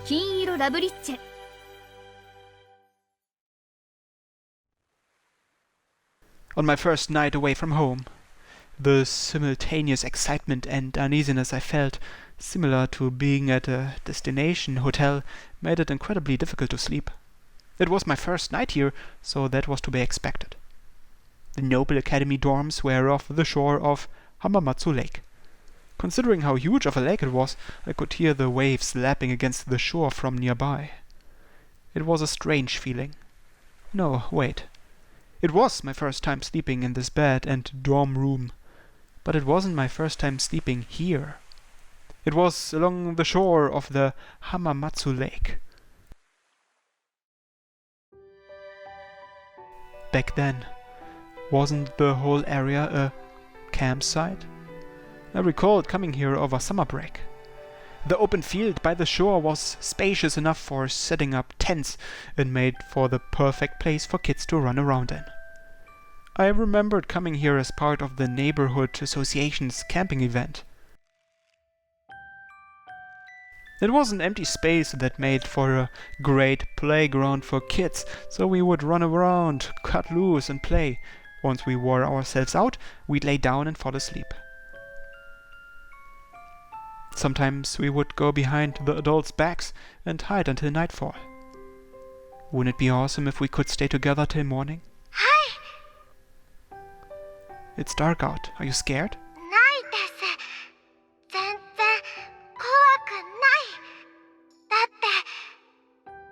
金色ラブリッチェ。 On my first night away from home, the simultaneous excitement and uneasiness I felt, similar to being at a destination hotel, made it incredibly difficult to sleep. It was my first night here, so that was to be expected. The Noble Academy dorms were off the shore of Hamamatsu Lake. Considering how huge of a lake it was, I could hear the waves lapping against the shore from nearby. It was a strange feeling. No, wait. It was my first time sleeping in this bed and dorm room, but it wasn't my first time sleeping here. It was along the shore of the Hamamatsu Lake. Back then, wasn't the whole area a campsite? I recalled coming here over summer break. The open field by the shore was spacious enough for setting up tents and made for the perfect place for kids to run around in. I remembered coming here as part of the neighborhood association's camping event. It was an empty space that made for a great playground for kids, so we would run around, cut loose and play. Once we wore ourselves out, we'd lay down and fall asleep. Sometimes we would go behind the adults' backs and hide until nightfall. Wouldn't it be awesome if we could stay together till morning? It's dark out. Are you scared? ないです。全然怖くない。だって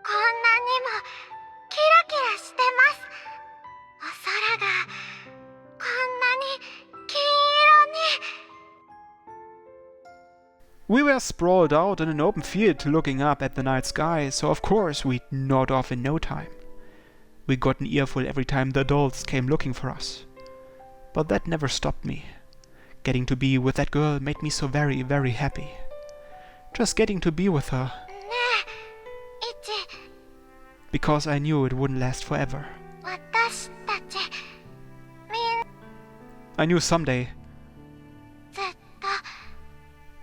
こんなにもキラキラしてます。お空がこんなに金色に。 We were sprawled out in an open field looking up at the night sky, so of course we'd nod off in no time. We got an earful every time the adults came looking for us. But that never stopped me. Getting to be with that girl made me so very, very happy. Just getting to be with her. ねえ、イチ。 Because I knew it wouldn't last forever. 私たちみん I knew someday ずっと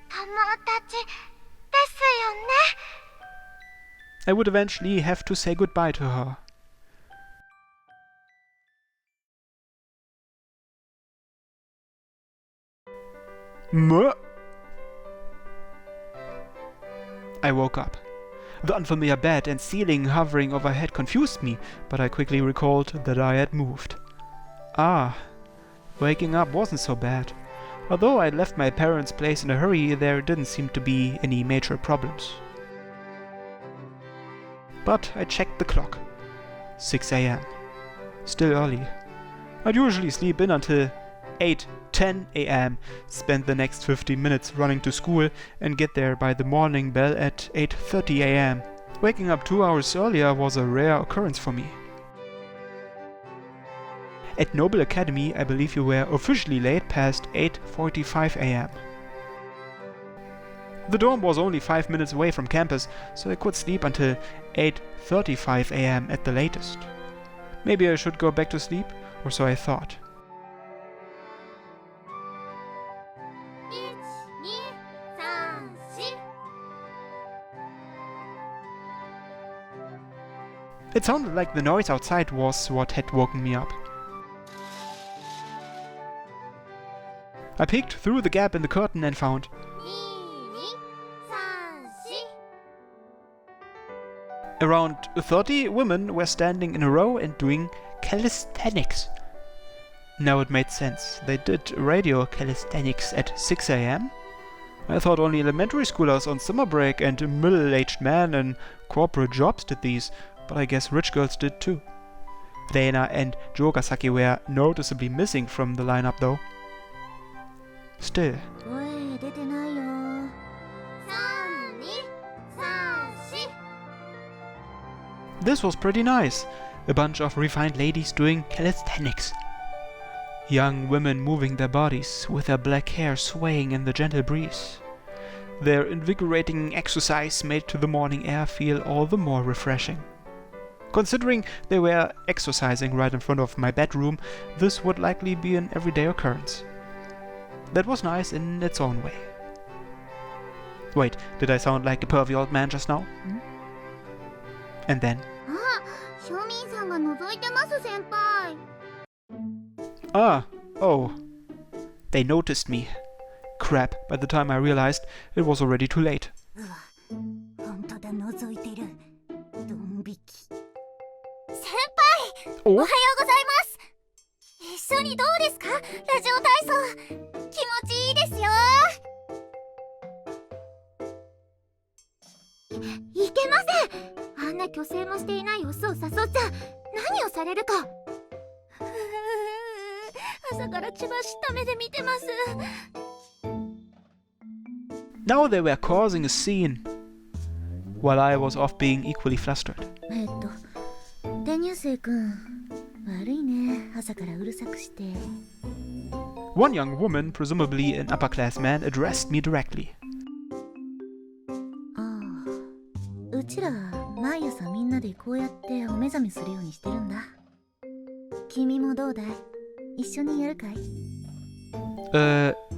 友達ですよね。 I would eventually have to say goodbye to her. I woke up. The unfamiliar bed and ceiling hovering overhead confused me, but I quickly recalled that I had moved. Ah, waking up wasn't so bad. Although I left my parents' place in a hurry, there didn't seem to be any major problems. But I checked the clock. 6 a.m. Still early. I'd usually sleep in until 8:10 a.m., spend the next 15 minutes running to school, and get there by the morning bell at 8:30 a.m. Waking up 2 hours earlier was a rare occurrence for me. At Noble Academy, I believe you were officially late past 8:45 a.m. The dorm was only 5 minutes away from campus, so I could sleep until 8:35 a.m. at the latest. Maybe I should go back to sleep, or so I thought. 1、2、3、4。 It sounded like the noise outside was what had woken me up. I peeked through the gap in the curtain and found 2、2、3、4。 around 30 women were standing in a row and doing calisthenics. Now it made sense. They did radio calisthenics at 6 a.m. I thought only elementary schoolers on summer break and middle-aged men in corporate jobs did these, but I guess rich girls did too. Reina and Jogasaki were noticeably missing from the lineup though. Still, 声出てないよ。3、2、3、4。 this was pretty nice. A bunch of refined ladies doing calisthenics. Young women moving their bodies, with their black hair swaying in the gentle breeze. Their invigorating exercise made the morning air feel all the more refreshing. Considering they were exercising right in front of my bedroom, this would likely be an everyday occurrence. That was nice in its own way. Wait, did I sound like a pervy old man just now? And then... あ、庶民さんが覗いてます先輩。 Ah, oh. They noticed me. Crap, by the time I realized, it was already too late. 本当だ、覗いてる。ドン引き。先輩、おおはようございます。一緒にどうですか？ラジオ体操。気持ちいいですよ。いけません。あんな虚勢もしていないオスを誘っちゃ何をされるか。朝から血走った目で見てます。 Now they were causing a scene, while I was off being equally flustered. 転入生くん、悪いね。朝からうるさくして。 One young woman, presumably an upper-class man, addressed me directly. ああ、うちら毎朝みんなでこうやってお目覚めするようにしてるんだ。君もどうだい？一緒にやるかい？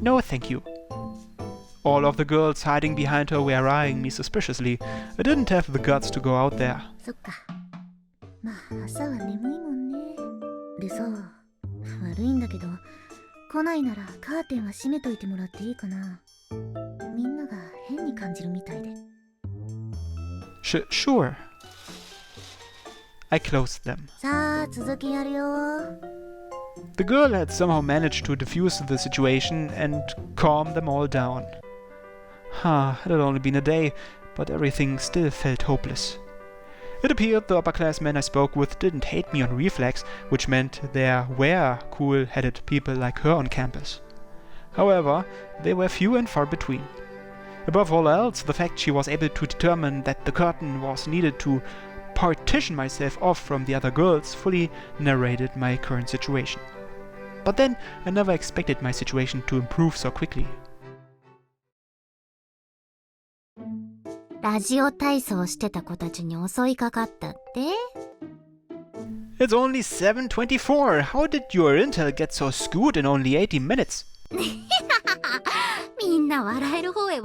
No thank you. All of the girls hiding behind her were eyeing me suspiciously. I didn't have the guts to go out there. そっか。まあ朝は眠いもんね。でさ、悪いんだけど、来ないならカーテンは閉めといてもらっていいかな。みんなが変に感じるみたいで。Sure. I closed them. さあ、続きやるよ。 The girl had somehow managed to defuse the situation and calm them all down. It had only been a day, but everything still felt hopeless. It appeared the upper-class men I spoke with didn't hate me on reflex, which meant there were cool-headed people like her on campus. However, they were few and far between. Above all else, the fact she was able to determine that the curtain was needed to partition myself off from the other girls fully narrated my current situation. But then, I never expected my situation to improve so quickly. ラジオ体操してた子たちに襲いかかったって？ It's only 7:24. How did your intel get so skewed in only 80 minutes? みんな笑える方へ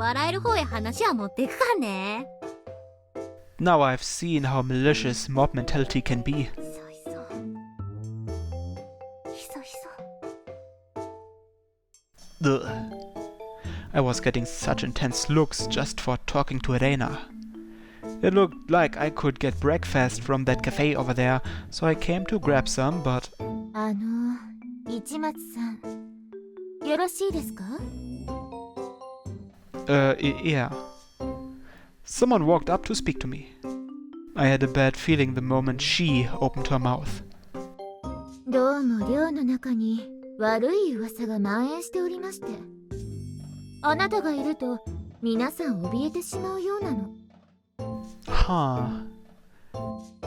話は持っていくかね。 Now I've seen how malicious mob mentality can be. ひそひそ。ひそひそ。 Ugh. I was getting such intense looks just for talking to Elena. It looked like I could get breakfast from that cafe over there, so I came to grab some, but... 市松さん、よろしいですか？ Yeah. Someone walked up to speak to me. I had a bad feeling the moment she opened her mouth. どうも寮の中に悪い噂が蔓延しておりまして。あなたがいると皆さん怯えてしまうようなの。 Huh.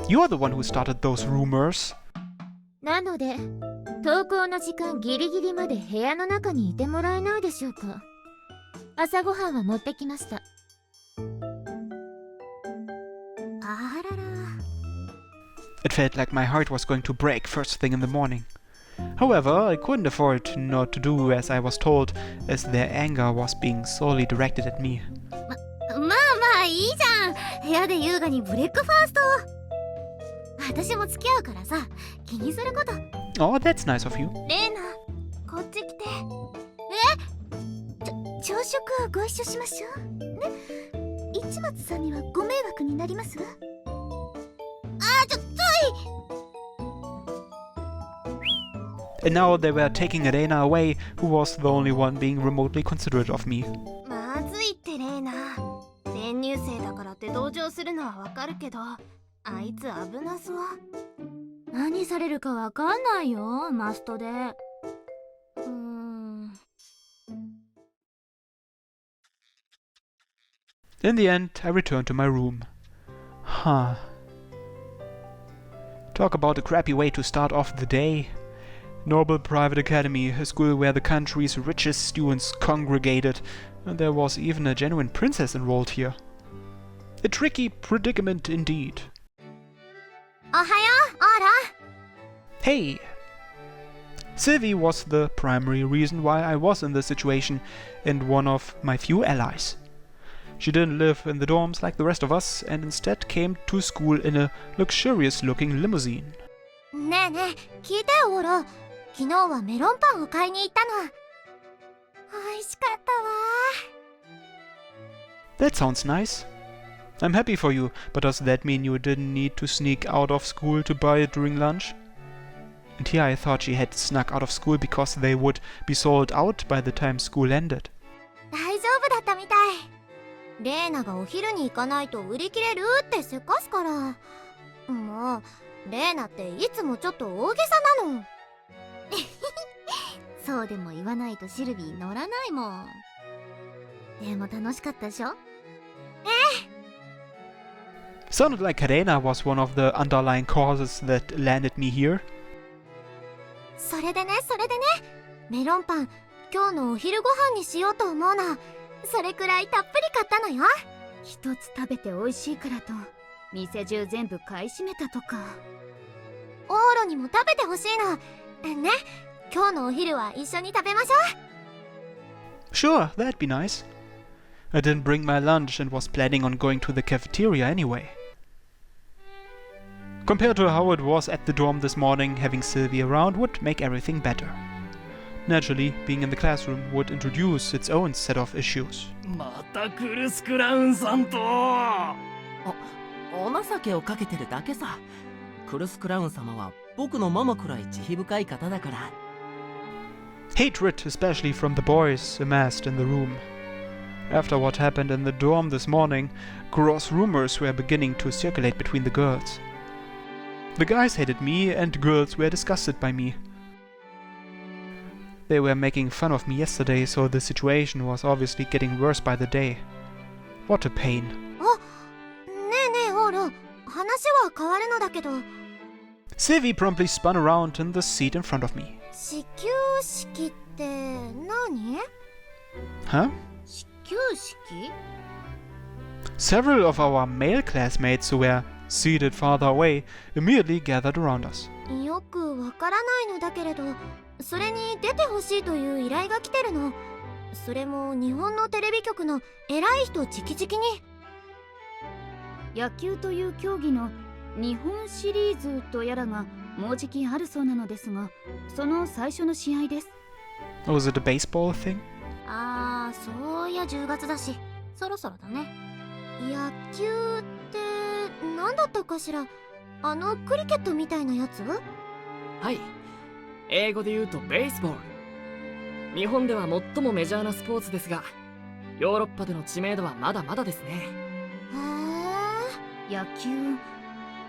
You're the one who started those rumors. なので、登校の時間ギリギリまで部屋の中にいてもらえないでしょうか。朝ごはんは持ってきました。あらら。 It felt like my heart was going to break first thing in the morning. However, I couldn't afford not to do as I was told, as their anger was being solely directed at me. まあいいじゃん。部屋で優雅にブレックファーストを。私も付き合うからさ、気にすること。 Oh, that's nice of you. レーナ、こっち来て。朝食ご一緒しましょう。ね、市松さんにはご迷惑になりますわ。つい。 And now they were taking Elena away, who was the only one being remotely considerate of me. まずいってレーナ。転入生だからって同情するのはわかるけど、あいつ危なそう。何されるかわかんないよ、マストで。In the end, I returned to my room. Talk about a crappy way to start off the day. Noble private academy, a school where the country's richest students congregated, and there was even a genuine princess enrolled here. A tricky predicament indeed. おはよう、オーラ。 Hey! Sylvie was the primary reason why I was in this situation, and one of my few allies. She didn't live in the dorms like the rest of us and instead came to school in a luxurious-looking limousine. ねえねえ、聞いてよオロ。昨日はメロンパンを買いに行ったの。美味しかったわ。That sounds nice. I'm happy for you, but does that mean you didn't need to sneak out of school to buy it during lunch? And here I thought she had snuck out of school because they would be sold out by the time school ended. 大丈夫だったみたい。レイナがお昼に行かないと売り切れるってせかすから。もうレイナっていつもちょっと大げさなの。そうでも言わないとシルビー乗らないもん。でも楽しかったでしょ。Sounded like Karena was one of the underlying causes that landed me here. それでね、メロンパン今日のお昼ご飯にしようと思うの。それくらいたっぷり買ったのよ。一つ食べて美味しいからと店中全部買い占めたとか。オーロにも食べてほしいの。ね、今日のお昼は一緒に食べましょう。 Sure, that'd be nice. I didn't bring my lunch and was planning on going to the cafeteria anyway. Compared to how it was at the dorm this morning, having Sylvie around would make everything better. Naturally, being in the classroom would introduce its own set of issues. またクルスクラウンさんと。お情けをかけてるだけさ。クルスクラウン様は僕のママくらい慈悲深い方だから。Hatred, especially from the boys amassed in the room. After what happened in the dorm this morning, gross rumors were beginning to circulate between the girls. The guys hated me and girls were disgusted by me. They were making fun of me yesterday, so the situation was obviously getting worse by the day. What a pain. ねえねえオーロ、話は変わるのだけど。Sylvie promptly spun around in the seat in front of me. 始球式って何？ Huh? 始球式？ Several of our male classmates who were seated farther away immediately gathered around us. よくわからないのだけれど、それに出てほしいという依頼が来てるの。それも日本のテレビ局の偉い人直々に。野球という競技の日本シリーズとやらがもうじきあるそうなのですが、その最初の試合です。Was it a baseball thing? ああ、そういや10月だし、そろそろだね。野球って何だったかしら。あのクリケットみたいなやつ？はい。英語で言うとベースボール。日本では最もメジャーなスポーツですが、ヨーロッパでの知名度はまだまだですね。へえ。野球、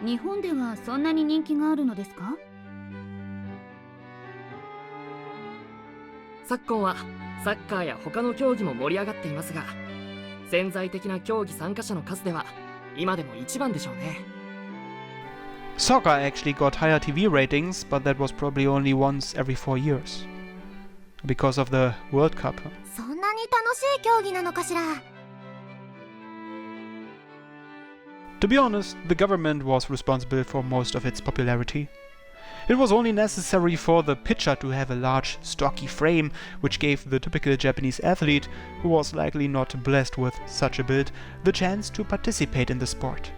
日本ではそんなに人気があるのですか？昨今はサッカーや他の競技も盛り上がっていますが、潜在的な競技参加者の数では今でも一番でしょうね。Soccer actually got higher TV ratings, but that was probably only once every 4 years. Because of the World Cup. そんなに楽しい競技なのかしら。To be honest, the government was responsible for most of its popularity. It was only necessary for the pitcher to have a large, stocky frame, which gave the typical Japanese athlete, who was likely not blessed with such a build, the chance to participate in the sport.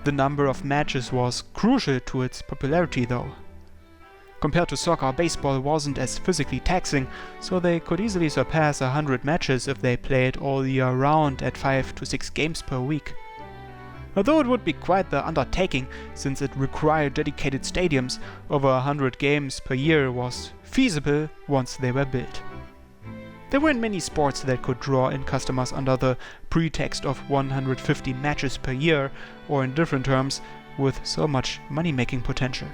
The number of matches was crucial to its popularity though. Compared to soccer, baseball wasn't as physically taxing, so they could easily surpass 100 matches if they played all year round at 5 to 6 games per week. Although it would be quite the undertaking, since it required dedicated stadiums, over 100 games per year was feasible once they were built. There weren't many sports that could draw in customers under the pretext of 150 matches per year, or in different terms, with so much money-making potential.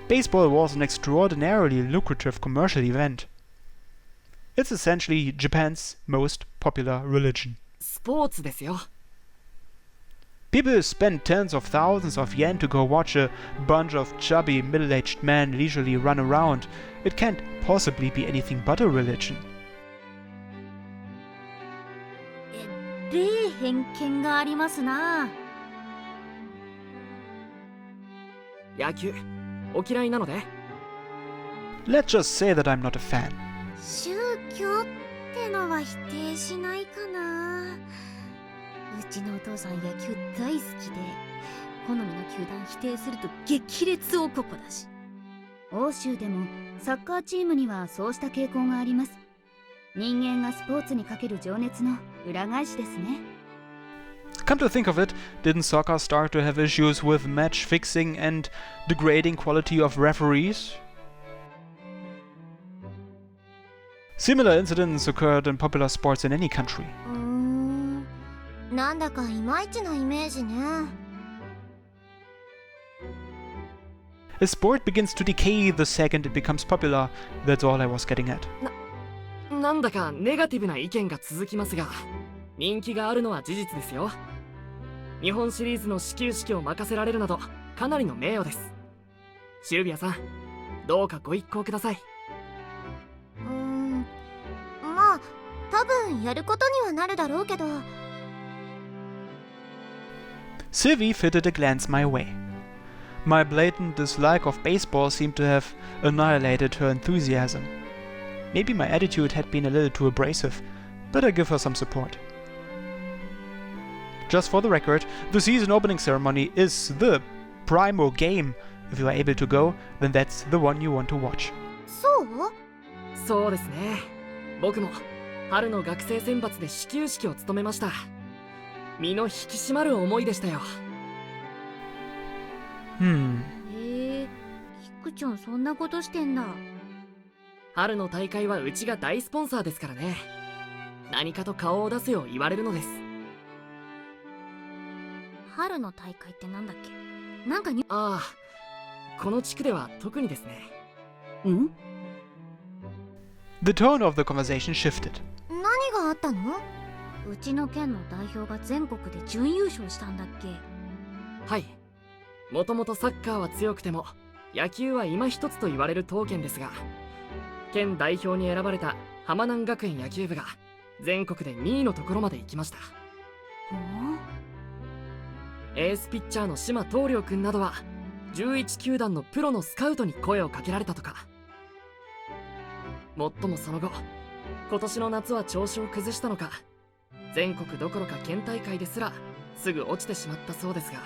Baseball was an extraordinarily lucrative commercial event. It's essentially Japan's most popular religion. スポーツですよ。People spend tens of thousands of yen to go watch a bunch of chubby middle-aged men leisurely run around. It can't possibly be anything but a religion. え偏見がありますな。野球、お嫌いなので？ Let's just say that I'm not a fan. 宗教ってのは否定しないかな。ちのお父さん野球大好きで、好みの球団否定すると激烈男だし。欧州でもサッカーチームにはそうした傾向があります。人間がスポーツにかける情熱の裏返しですね。Come to think of it, didn't soccer start to have issues with match fixing and degrading quality of referees? Similar incidents occurred in popular sports in any country. なんだかいまいちなイメージね。A sport begins to decay the second it becomes popular. That's all I was getting at. なんだかネガティブな意見が続きますが、人気があるのは事実ですよ。日本シリーズの始球式を任せられるなどかなりの名誉です。シルビアさん、どうかご一考ください。まあ多分やることにはなるだろうけど。Sylvie fitted a glance my way. My blatant dislike of baseball seemed to have annihilated her enthusiasm. Maybe my attitude had been a little too abrasive, but I give her some support. Just for the record, the season opening ceremony is the primo game. If you are able to go, then that's the one you want to watch. そう？そうですね。僕も春の学生選抜で始球式を務めました。身の引き締まる思いでしたよ。キクちゃんそんなことしてんだ。春の大会はうちが大スポンサーですからね。何かと顔を出せよ言われるのです。春の大会ってなんだっけ？なんかに…ああ、この地区では特にですね。ん？ The tone of the conversation shifted. 何があったの？うちの県の代表が全国で準優勝したんだっけ？はい。もともとサッカーは強くても野球は今一つと言われる当県ですが、県代表に選ばれた浜南学園野球部が全国で2位のところまで行きました。エースピッチャーの島東亮君などは11球団のプロのスカウトに声をかけられたとか。もっともその後、今年の夏は調子を崩したのか、全国どころか県大会ですらすぐ落ちてしまったそうですが。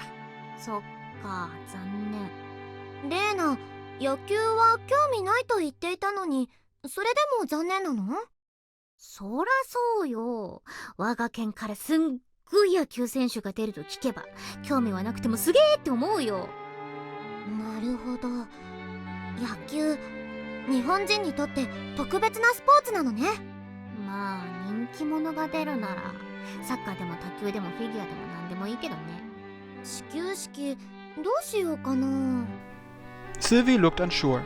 そっか、残念。レーナ、野球は興味ないと言っていたのに、それでも残念なの？そらそうよ。我が県からすんごい野球選手が出ると聞けば興味はなくてもすげーって思うよ。なるほど。野球、日本人にとって特別なスポーツなのね。まあ人気者が出るならサッカーでも卓球でもフィギュアでも何でもいいけどね。始球式どうしようかな。 Sylvie looked unsure.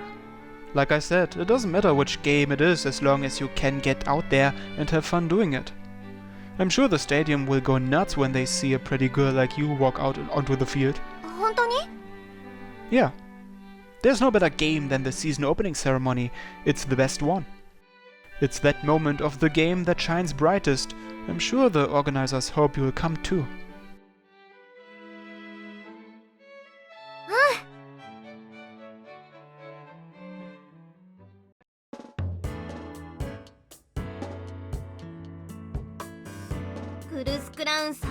Like I said, it doesn't matter which game it is as long as you can get out there and have fun doing it. I'm sure the stadium will go nuts when they see a pretty girl like you walk out onto the field. 本当に？ Yeah. There's no better game than the season opening ceremony. It's the best one. It's that moment of the game that shines brightest. I'm sure the organizers hope you'll come too. クルスクラウンさん、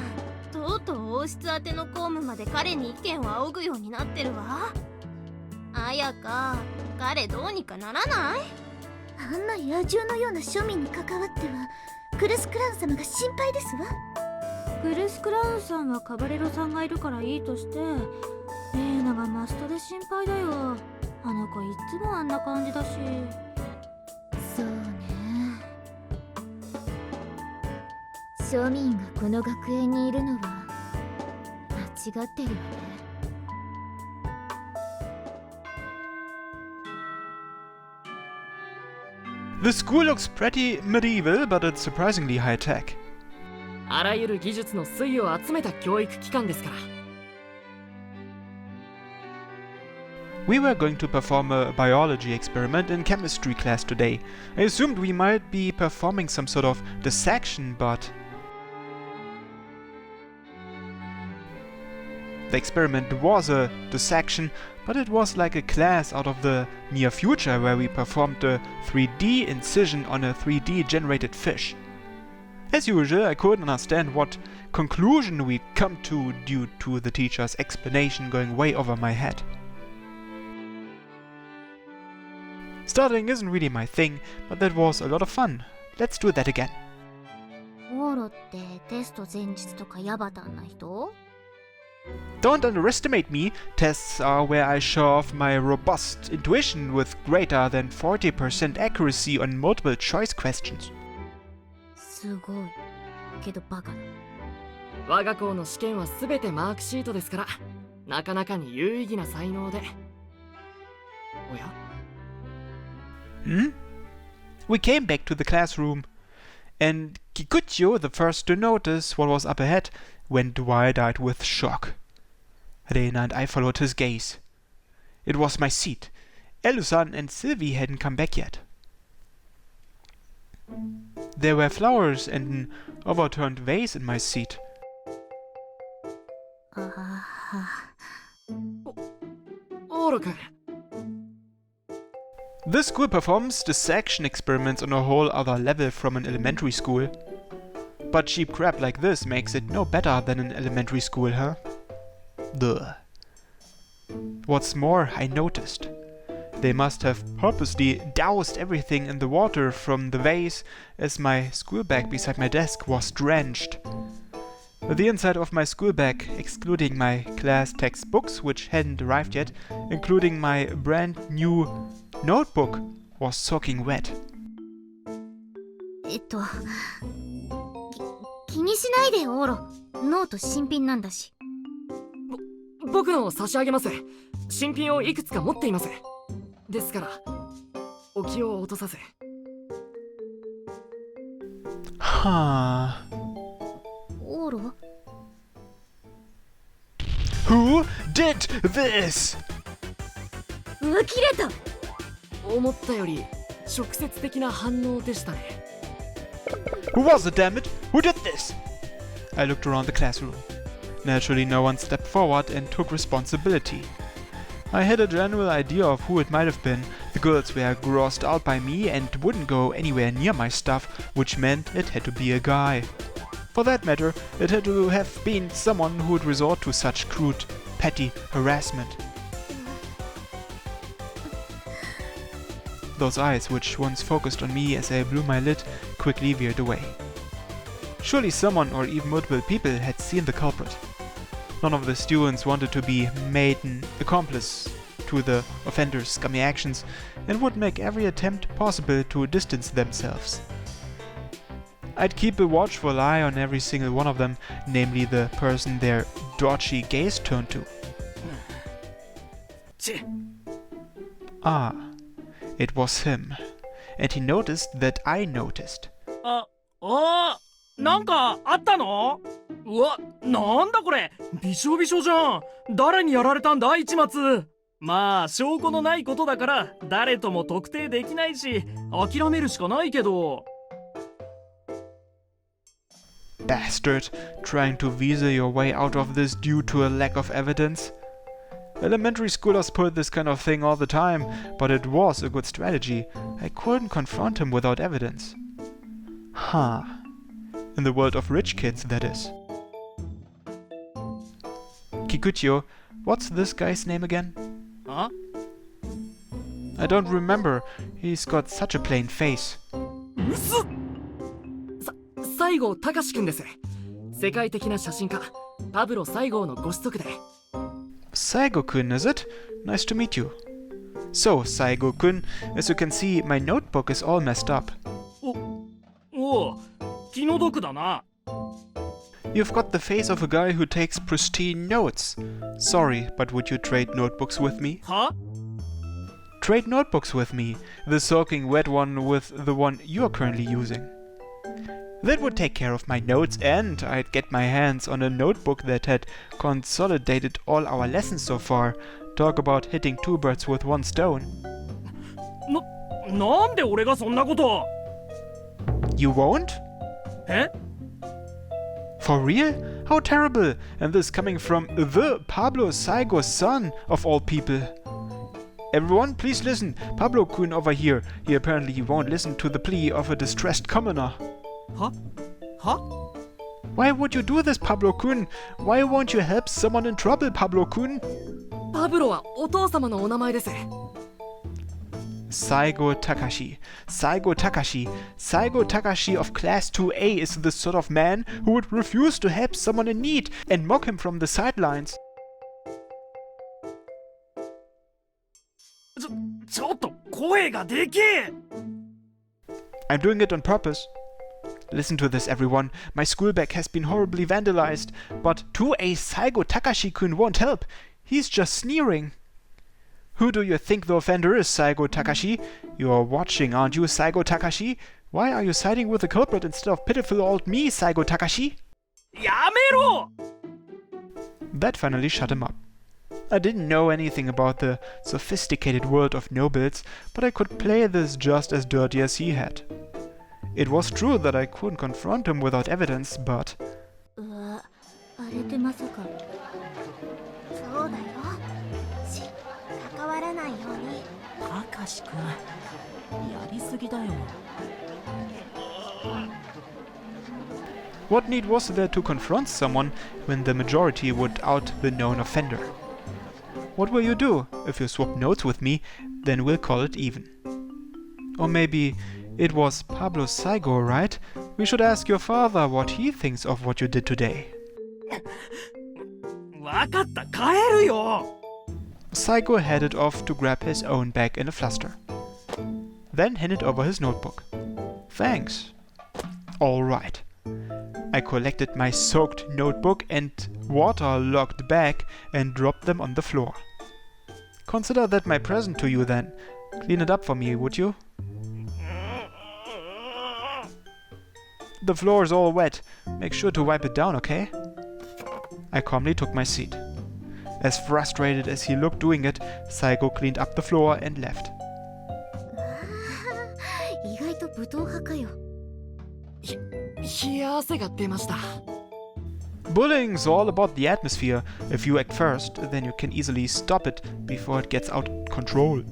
とうとう王室宛ての公務まで彼に意見を仰ぐようになってるわ。綾香、彼どうにかならない？あんな野獣のような庶民に関わってはクルスクラウン様が心配ですわ。クルスクラウンさんはカバレロさんがいるからいいとして、レーナがマストで心配だよ。あの子いつもあんな感じだし。そうね。庶民がこの学園にいるのは間違ってるよね。The school looks pretty medieval, but it's surprisingly high-tech. あらゆる技術の粋を集めた教育機関ですから。We were going to perform a biology experiment in chemistry class today. I assumed we might be performing some sort of dissection, but... The experiment was a dissection, but it was like a class out of the near future where we performed a 3D incision on a 3D generated fish. As usual, I couldn't understand what conclusion we'd come to due to the teacher's explanation going way over my head. Studying isn't really my thing, but that was a lot of fun. Let's do that again. オーロってテスト前日とかヤバタンな人？ Don't underestimate me. Tests are where I show off my robust intuition with greater than 40% accuracy on multiple choice questions. すごい。けどバカだ。我が校の試験は全てマークシートですから、なかなかに有意義な才能で。おや？ We came back to the classroom, and Kikuchio, the first to notice what was up ahead, went wide-eyed with shock. Reina and I followed his gaze. It was my seat. Elusan and Sylvie hadn't come back yet. There were flowers and an overturned vase in my seat. オーロくん。 This school performs dissection experiments on a whole other level from an elementary school. But cheap crap like this makes it no better than an elementary school, huh? Duh. What's more, I noticed. They must have purposely doused everything in the water from the vase, as my school bag beside my desk was drenched. The inside of my school bag, excluding my class textbooks, which hadn't arrived yet, including my brand new notebook, was soaking wet. 気にしないでオーロ。ノート新品なんだし。僕のを差し上げます。新品をいくつか持っています。ですからお気を落とさせ。Huh. オーロ？ Who did this? 浮きれた。思ったより直接的な反応でしたね。 Who was it, damn it? Who did this? I looked around the classroom. Naturally, no one stepped forward and took responsibility. I had a general idea of who it might have been. The girls were grossed out by me and wouldn't go anywhere near my stuff, which meant it had to be a guy. For that matter, it had to have been someone who would resort to such crude, petty harassment. Those eyes, which once focused on me as I blew my lid, quickly veered away. Surely someone or even multiple people had seen the culprit. None of the students wanted to be made an accomplice to the offender's scummy actions and would make every attempt possible to distance themselves. I'd keep a watchful eye on every single one of them, namely the person their dodgy gaze turned to. Ah, it was him. And he noticed that I noticed. なんかあったの？うわ、なんだこれ、びしょびしょじゃん。誰にやられたんだ市松。まあ証拠のないことだから誰とも特定できないし諦めるしかないけど。 Bastard, trying to weasel your way out of this due to a lack of evidence? Elementary schoolers pull this kind of thing all the time, but it was a good strategy. I couldn't confront him without evidence. Huh. In the world of rich kids, that is. Kikuchio, what's this guy's name again? Huh? I don't remember. He's got such a plain face. うそ！西郷隆くんです。世界的な写真家パブロ西郷のご子息で。 Saigo-kun, is it? Nice to meet you. So, Saigo-kun, as you can see, my notebook is all messed up. おう、気の毒だな。 You've got the face of a guy who takes pristine notes. Sorry, but would you trade notebooks with me? は？ Trade notebooks with me, the soaking wet one with the one you're currently using. That would take care of my notes, and I'd get my hands on a notebook that had consolidated all our lessons so far. Talk about hitting two birds with one stone. なんで俺がそんなこと？ You won't? え？ For real? How terrible! And this coming from the Pablo Saigo's son, of all people. Everyone, please listen. Pablo-kun over here. He apparently won't listen to the plea of a distressed commoner. は？は？ Why would you do this, Pablo-kun? Why won't you help someone in trouble, Pablo-kun? パブロはお父様のお名前です。 Saigo Takashi. Saigo Takashi. Saigo Takashi of Class 2A is the sort of man who would refuse to help someone in need and mock him from the sidelines. ちょっと声がでけえ。 I'm doing it on purpose. Listen to this, everyone. My school bag has been horribly vandalized, but 2A Saigo Takashi-kun won't help. He's just sneering. Who do you think the offender is, Saigo Takashi? You're watching, aren't you, Saigo Takashi? Why are you siding with the culprit instead of pitiful old me, Saigo Takashi? やめろ！ That finally shut him up. I didn't know anything about the sophisticated world of nobles, but I could play this just as dirty as he had. It was true that I couldn't confront him without evidence, but... あれってまさか。そうだよ。関わらないように。たかしくん、やりすぎだよ。 What need was there to confront someone when the majority would out the known offender? What will you do? If you swap notes with me, then we'll call it even. Or maybe it was Pablo Saigo, right? We should ask your father what he thinks of what you did today. わかった、帰るよ。 Saigo headed off to grab his own bag in a fluster. Then handed over his notebook. Thanks. All right. I collected my soaked notebook and waterlogged bag and dropped them on the floor. Consider that my present to you then. Clean it up for me, would you? The floor is all wet. Make sure to wipe it down, okay? I calmly took my seat. As frustrated as he looked doing it, Saigo cleaned up the floor and left. 意外と武闘派かよ。冷や汗が出ました。 Bullying's all about the atmosphere. If you act first, then you can easily stop it before it gets out of control.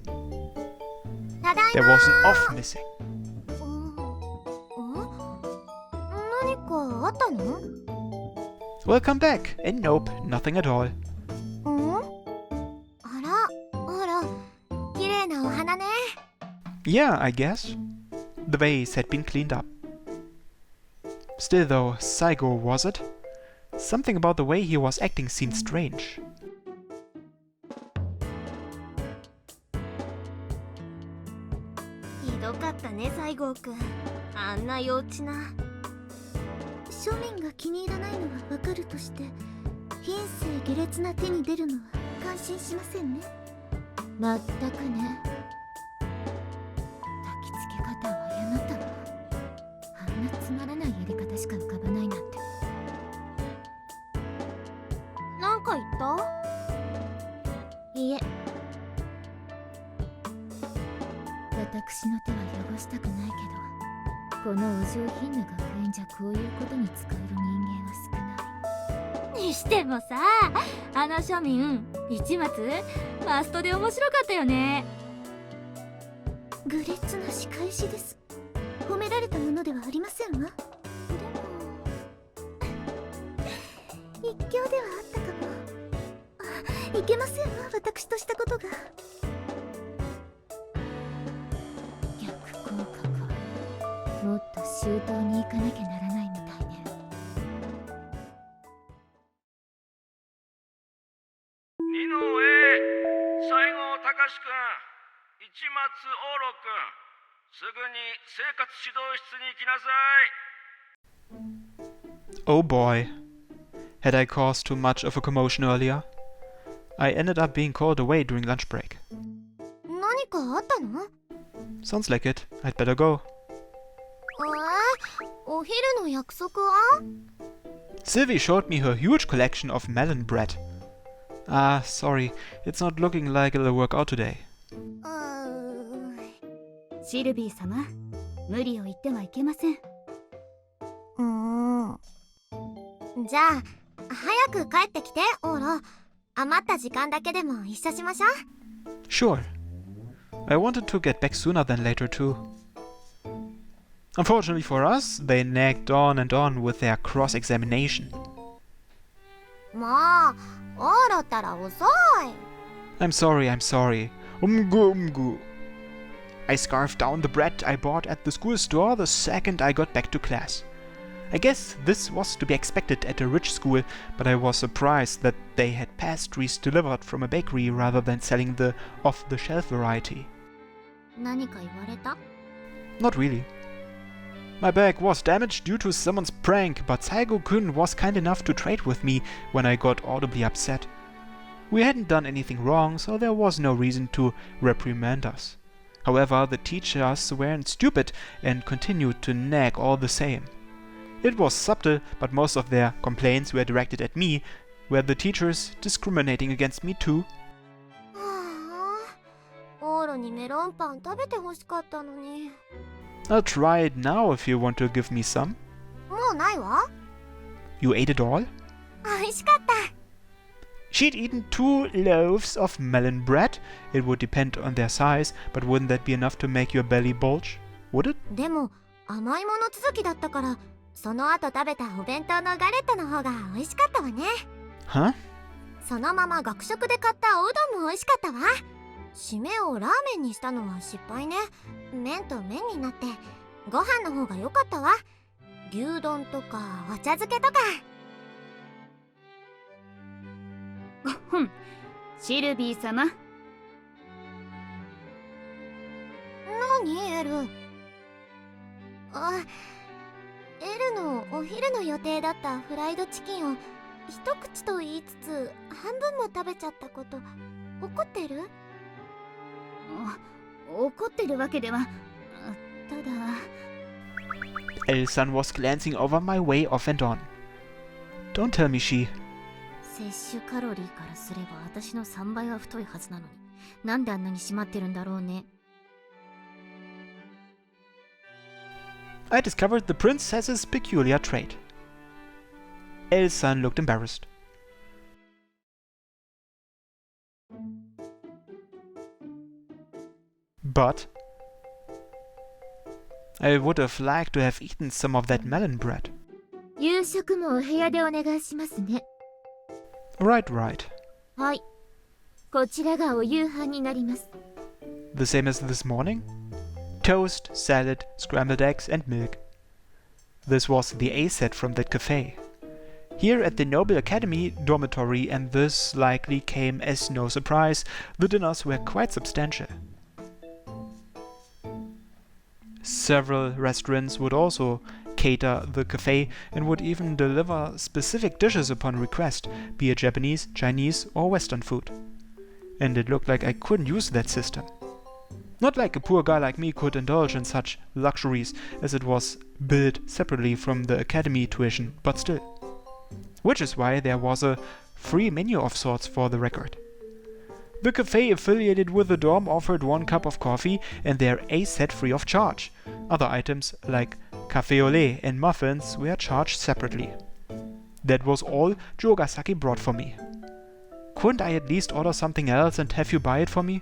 ただい There ま was an off missing. 何かあったの？ Welcome back. And nope, nothing at all. あら、ほら、綺麗なお花ね。 Yeah, I guess. The vase had been cleaned up. Still though, Saigo, was it? Something about the way he was acting seemed strange. ひどかったね、西郷くん。あんな幼稚な。庶民が気に入らないのはわかるとして、品性下劣な手に出るのは感心しませんね。まったくね。焚き付け方を誤ったの。あんなつまらないやり方しか浮かばないなんて。なんか言った？いいえ。私の手は汚したくないけど、このお上品な学園じゃこういうことに使える人間は少ない。にしてもさ、あの庶民市松マストで面白かったよね。愚劣な仕返しです。褒められたものではありませんわ。でも一興ではあったかも。いけませんわ、私としたことが。逆効果か。もっと周到に行かなきゃならないみたいね。二の上、西郷隆くん、市松大郎くん、すぐに生活指導室に来なさい。 Oh boy. Had I caused too much of a commotion earlier? I ended up being called away during lunch break. 何かあったの？ Sounds like it. I'd better go. お昼の約束は？ Sylvie showed me her huge collection of melon bread. Ah, sorry. It's not looking like it'll work out today. シルビー様、無理を言ってはいけません。じゃあ早く帰ってきて、オーロ。余った時間だけでも一緒しましょう。 Sure. I wanted to get back sooner than later too. Unfortunately for us, they nagged on and on with their cross-examination. もうオーロったら遅い。 I'm sorry, I'm sorry. Umgu. I scarfed down the bread I bought at the school store the second I got back to class. I guess this was to be expected at a rich school, but I was surprised that they had pastries delivered from a bakery rather than selling the off-the-shelf variety. 何か言われた？ Not really. My bag was damaged due to someone's prank, but Saigo-kun was kind enough to trade with me when I got audibly upset. We hadn't done anything wrong, so there was no reason to reprimand us. However, the teachers weren't stupid and continued to nag all the same. It was subtle, but most of their complaints were directed at me. Were the teachers discriminating against me too? はあ、オーロにメロンパン食べてほしかったのに。 I'll try it now if you want to give me some. もうないわ。 You ate it all? 美味しかった。 She'd eaten 2 loaves of melon bread. It would depend on their size, but wouldn't that be enough to make your belly bulge? Would it? でも甘いもの続きだったから、その後食べたお弁当のガレットの方が美味しかったわね。 Huh? そのまま学食で買ったおうどんも美味しかったわ。締めをラーメンにしたのは失敗ね。麺と麺になってご飯の方が良かったわ。牛丼とかお茶漬けとか。シルビー様。何エル？あ、エルのお昼の予定だったフライドチキンを一口と言いつつ半分も食べちゃったこと怒ってる？怒ってるわけでは。ただ。Elsan was glancing over my way off and on. Don't tell me she. 摂取カロリーからすれば私の3倍は太いはずなのに、なんであんなに締まってるんだろうね。I discovered the princess's peculiar trait. Elsan looked embarrassed. But I would have liked to have eaten some of that melon bread. 夕食もお部屋でお願いしますね。 Right, right. はい。こちらがお夕飯になります。 The same as this morning? Toast, salad, scrambled eggs, and milk. This was the A set from that cafe. Here at the Noble Academy dormitory, and this likely came as no surprise, the dinners were quite substantial. Several restaurants would also cater the cafe and would even deliver specific dishes upon request, be it Japanese, Chinese, or Western food. And it looked like I couldn't use that system. Not like a poor guy like me could indulge in such luxuries, as it was billed separately from the academy tuition, but still. Which is why there was a free menu of sorts for the record. The cafe affiliated with the dorm offered 1 cup of coffee and their A set free of charge. Other items like café au lait and muffins were charged separately. That was all Jogasaki brought for me. Couldn't I at least order something else and have you buy it for me?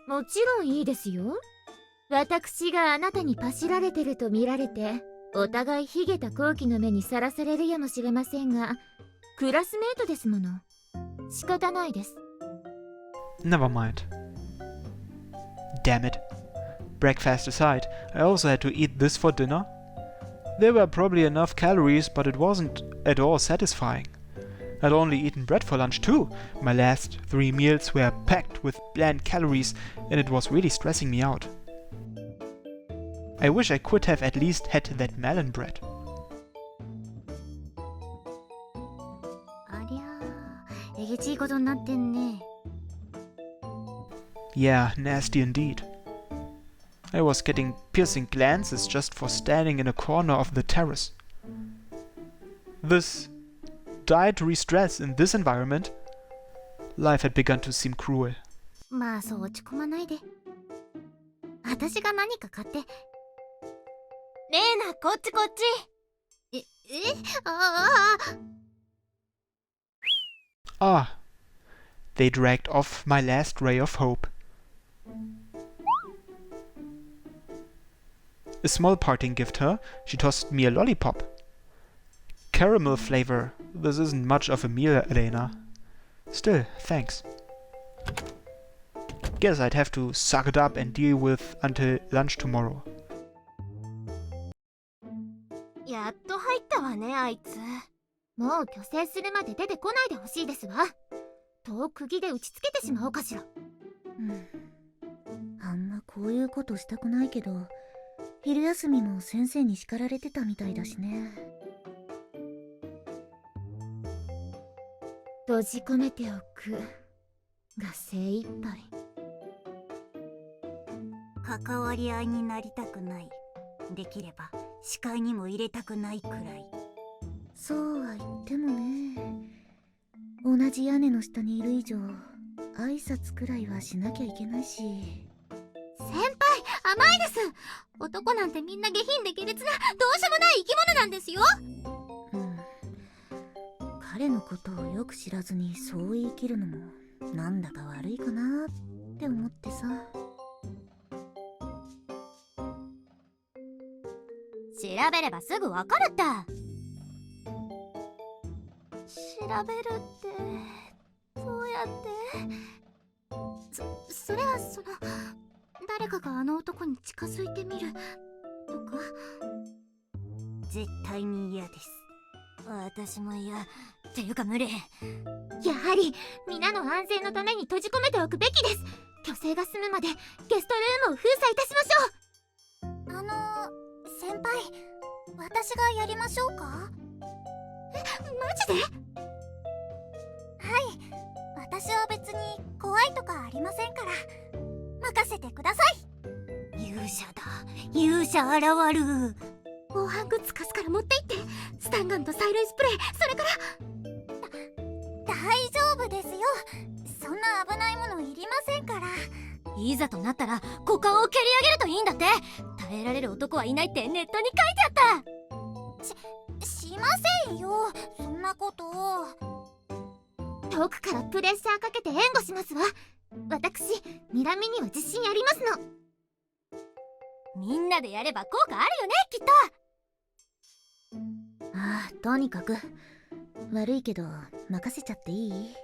もちろんいいですよ。私があなたにパシられてると見られて、お互い卑下た好奇の目にさらされるやもしれませんが、クラスメートですもの。仕方ないです。Never mind. Damn it. Breakfast aside, I also had to eat this for dinner. There were probably enough calories, but it wasn't at all satisfying. I'd only eaten bread for lunch too. My last 3 meals were packed with bland calories, and it was really stressing me out. I wish I could have at least had that melon bread. ありゃー、えげちいことになってんね。Yeah, nasty indeed. I was getting piercing glances just for standing in a corner of the terrace. This dietary stress in this environment, life had begun to seem cruel. まあそう落ち込まないで。私が何か買って。レーナ、こっちこっち。Ah, they dragged off my last ray of hope. A small parting gift, huh? She tossed me a lollipop. Caramel flavor. This isn't much of a meal, Elena. Still, thanks. Guess I'd have to suck it up and deal with until lunch tomorrow. やっと入ったわね、あいつ。もう虚勢するまで出てこないでほしいですわ。戸釘で打ちつけてしまおうかしら。あんまこういうことしたくないけど、昼休みも先生に叱られてたみたいだしね。閉じ込めておくが精一杯。関わり合いになりたくない。できれば視界にも入れたくないくらい。そうは言ってもね、同じ屋根の下にいる以上挨拶くらいはしなきゃいけないし。先輩、甘いです。男なんてみんな下品で下劣などうしようもない生き物なんですよ。彼のことをよく知らずにそう言い切るのもなんだか悪いかなって思ってさ。調べればすぐわかるって。調べるってどうやって。それは誰かがあの男に近づいてみるとか。絶対に嫌です。私も嫌。っていうか無理。やはり皆の安全のために閉じ込めておくべきです。虚勢が済むまでゲストルームを封鎖いたしましょう。先輩、私がやりましょうか？マジで？はい、私は別に怖いとかありませんから任せてください。勇者だ、勇者現る。防犯グッズ貸すから持って行って。スタンガンと催涙スプレー、それから大丈夫ですよ。そんな危ないものいりませんから。いざとなったら股間を蹴り上げるといいんだって。耐えられる男はいないってネットに書いてあった。しませんよ、そんなこと。遠くからプレッシャーかけて援護しますわ。私、睨みには自信ありますの。みんなでやれば効果あるよね、きっと。ああ、とにかく悪いけど任せちゃっていい？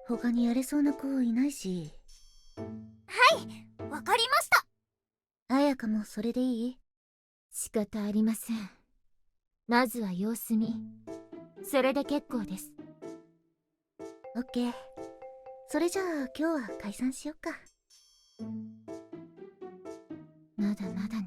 他にやれそうな子いないし。はい、わかりました。彩香もそれでいい？仕方ありません。まずは様子見。それで結構です。オッケー。それじゃあ今日は解散しよっか。まだまだね。